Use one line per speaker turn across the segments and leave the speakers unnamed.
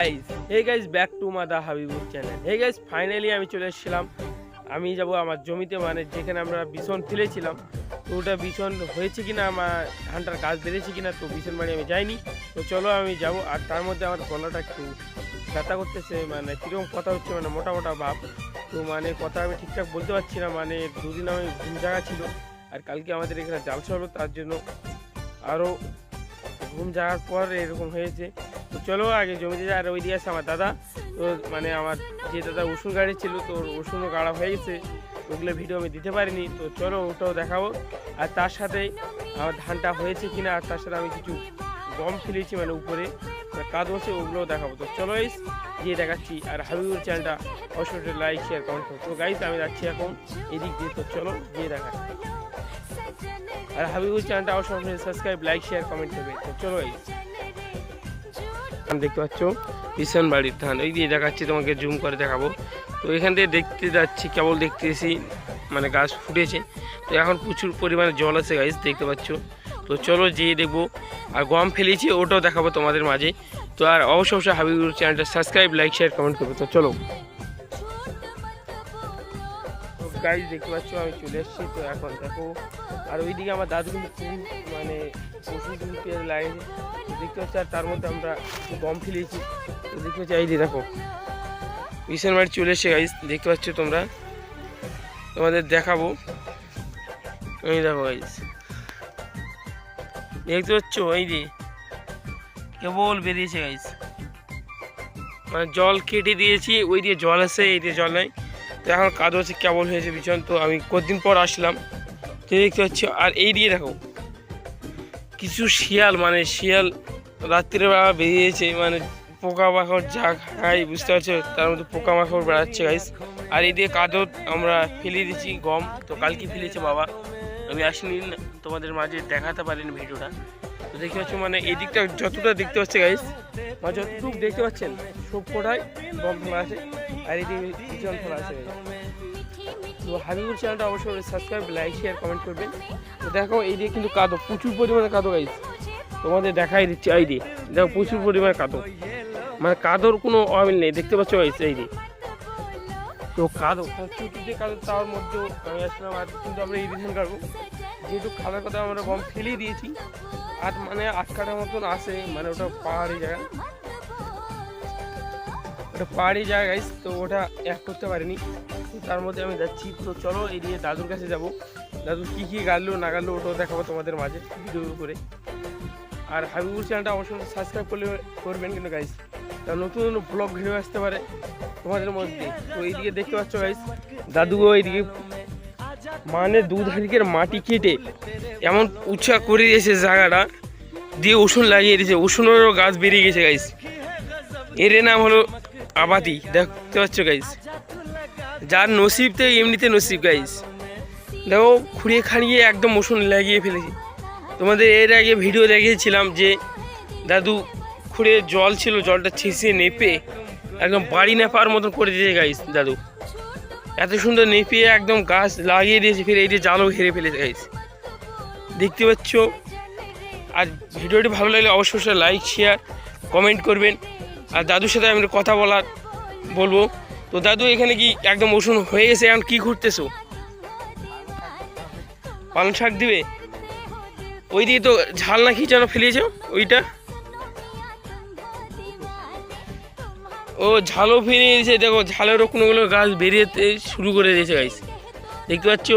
Hey guys, back to my the Habibur channel. Hey guys, finally আমি চলে এসেছিলাম। আমি যাব আমার জমিতে, মানে যেখানে আমরা বিছন ফেলেছিলাম, তো ওটা বিছন হয়েছে কিনা, আমার ধানটার গাছ বেড়েছে কিনা, তো বিছন বাড়ি আমি যাইনি। তো চলো আমি যাব। আর তার মধ্যে আমার গলাটা একটু ব্যথা করতেছে, মানে কীরকম কথা হচ্ছে, মানে মোটা মোটা ভাব। তো মানে কথা আমি ঠিকঠাক বলতে পারছি না, মানে দুদিন আমি ঘুম জায়গা ছিল, আর কালকে আমাদের এখানে জালসা হলো, তার জন্য আরও ঘুম যাওয়ার পর এরকম হয়েছে। তো চলো আগে জমিতে যায়। আর ওই দিয়ে আছে আমার দাদা, তো মানে আমার যে দাদা উসুন গাড়ি ছিল, তো উসুনও গাড়া হয়ে গেছে, ওগুলো ভিডিও আমি দিতে পারিনি। তো চলো ওটাও দেখাবো, আর তার সাথে আমার ধানটা হয়েছে কিনা, আর তার সাথে আমি কিছু গম ফেলেছি, মানে উপরে কাজ হচ্ছে, ওগুলোও দেখাবো। তো চলো গাইস গিয়ে দেখাচ্ছি। আর হাবিবুর চ্যানেলটা অবশ্যই লাইক শেয়ার কমেন্ট করো। তো গাইস আমি যাচ্ছি এখন এদিক দিয়ে, তো চলো গিয়ে দেখা। আর হাবিবুর চ্যানেলটা অবশ্যই সাবস্ক্রাইব লাইক শেয়ার কমেন্ট করবে। তো চলো গাইস, দেখতে পাচ্ছ কিষান বাড়ির ধান, ওই দিয়ে দেখাচ্ছি, তোমাকে জুম করে দেখাবো। তো এখান থেকে দেখতে যাচ্ছি, কেবল দেখতেছি মানে গাছ ফুটেছে। তো এখন প্রচুর পরিমাণে জল আছে গাইস, দেখতে পাচ্ছ। তো চলো যেয়ে দেখবো। আর গম ফেলেছি, ওটাও দেখাবো তোমাদের মাঝে। তো আর অবশ্যই হাবিবুর চ্যানেলটা সাবস্ক্রাইব লাইক শেয়ার কমেন্ট করবে। তো চলো গাইস, দেখতে পাচ্ছ আমি চলে এসেছি। তো এখন দেখো, আর ওইদিকে আমার দাদু কিন্তু খুব মানে ওষুধ তুলতে লাগিয়েছে, দেখতে পাচ্ছি। আর তার মধ্যে আমরা গম ফেলেছি, তো দেখতে পাচ্ছি। এই দেখো বিছান বাড়ি চলে এসে গাইস, দেখতে পাচ্ছ তোমরা, তোমাদের দেখাবো। এই দেখো গাইস, দেখতে পাচ্ছ, এই যে কেবল বেরিয়েছে গাইস, মানে জল কেটে দিয়েছি, ওই দিয়ে জল আছে, এই দিয়ে জল নাই। তো এখন কাদো হচ্ছে, কেবল হয়েছে বিছন। তো আমি কতদিন পর আসলাম, তো দেখতে পাচ্ছি। আর এই দিয়ে দেখো কিছু শিয়াল, মানে শিয়াল রাত্রিবেলা বেরিয়েছে, মানে পোকামাকড় যা খাই বুঝতে পারছো, তার মধ্যে পোকামাকড় বেড়াচ্ছে গাইস। আর এই দিয়ে কাদো আমরা ফেলে দিচ্ছি গম, তো কালকে ফেলেছে বাবা, আমি আসিনি, তোমাদের মাঝে দেখাতে পারিনি ভিডিওটা। তো দেখতে পাচ্ছ, মানে এই দিকটা যতটা দেখতে পাচ্ছে গাইস, মানে যতটুকু দেখতে পাচ্ছেন সব কোটায় গম ফেলা আছে, আর এই দিকে বিছন ফেলা আছে। তো হাবিবুর চ্যানেলটা অবশ্যই সাবস্ক্রাইব লাইক শেয়ার কমেন্ট করবেন। তো দেখো এই দিয়ে কিন্তু কাদো, প্রচুর পরিমাণে কাদো গাইস, তোমাদের দেখাই দিচ্ছি। এই দিয়ে দেখো প্রচুর পরিমাণে কাদো, মানে কাদোর কোনো অমিল নেই, দেখতে পাচ্ছ গাইস। এই দিয়ে তো কাদো চুটিতে কাদো, তার মধ্যেও আমি আসলাম। আর কিন্তু আমরা এই ধান কাটবো, যেহেতু খাবার কথা আমরা গম ফেলেই দিয়েছি, আর মানে 8 কাঠার মতন আছে, মানে ওটা পাহাড়ি জায়গা, ওটা পাহাড়ি জায়গা গাইস। তো ওটা এক করতে পারিনি, তার মধ্যে আমি যাচ্ছি। তো চলো এই দিয়ে দাদুর কাছে যাব, দাদু কী কী গাড়লো না গাড়লো ওটাও দেখাবো তোমাদের মাঝে ভিডিও করে। আর হাবিবুর চ্যানেলটা অবশ্যই সাবস্ক্রাইব করবেন কিন্তু গাইস, তার নতুন নতুন ব্লগ ভিডিও আসতে পারে তোমাদের মধ্যে। তো এইদিকে দেখতে পাচ্ছ গাইস, দাদুও এইদিকে মানে দুধারিকের মাটি কেটে এমন উঁচা করে দিয়েছে জায়গাটা, দিয়ে উসুন লাগিয়ে দিয়েছে, উসুনেরও গাছ বেরিয়ে গেছে গাইস। এর নাম হলো আবাদি, দেখতে পাচ্ছ গাইস। যার নসিবতে এমনিতে নসিব গাইস, দেখো খুঁড়িয়ে খাড়িয়ে একদম উসুন লাগিয়ে ফেলেছি। তোমাদের এর আগে ভিডিও দেখিয়েছিলাম যে দাদু খুঁড়ে জল ছিল, জলটা ছেঁচিয়ে নেপে একদম বাড়ি নেপার মতন করে দিয়েছে গাইস। দাদু এত সুন্দর নেপিয়ে একদম গাছ লাগিয়ে দিয়েছে, ফিরে এই যে জালও ঘিরে ফেলেছে গাইস, দেখতে পাচ্ছ। আর ভিডিওটি ভালো লাগলে অবশ্যই লাইক শেয়ার কমেন্ট করবেন। আর দাদুর সাথে আমি কথা বলবো। তো দাদু এখানে কি একদম উসুন হয়ে গেছে, এখন কি ঘুরতেছো? পালং শাক দিবে? ওই দিয়ে তো ঝাল না কি যেন ফেলিয়েছ, ওইটা ও ঝালও ফিরিয়ে দিয়েছে। দেখো ঝালেরও কোনোগুলো গাছ বেরিয়েতে শুরু করে দিয়েছে গাইস, দেখতে পাচ্ছ।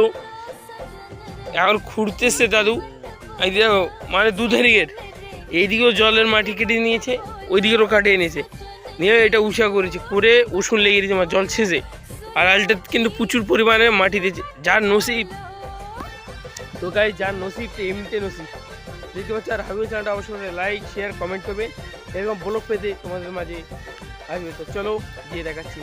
এখন খুঁড়তেছে দাদু, এই দেখো মানে দুধারিকের এইদিকেও জলের মাটি কেটে নিয়েছে, ওই দিকেরও কাটিয়ে নিয়েছে, নিয়ে এটা উষা করেছে, করে উসুন লেগে দিয়েছে, মানে জল ছেঁচে। আর আলটা কিন্তু প্রচুর পরিমাণে মাটি দিয়েছে, যার নসিব। তো গাই যার নসিব এমনিতে নসিব, দেখতে পাচ্ছি। আর হাবিবুর চ্যানেলটা অবশ্যই লাইক শেয়ার কমেন্ট করবে, এরকম ব্লগ পেতে তোমাদের মাঝে আসবে। তো চলো গিয়ে দেখাচ্ছি।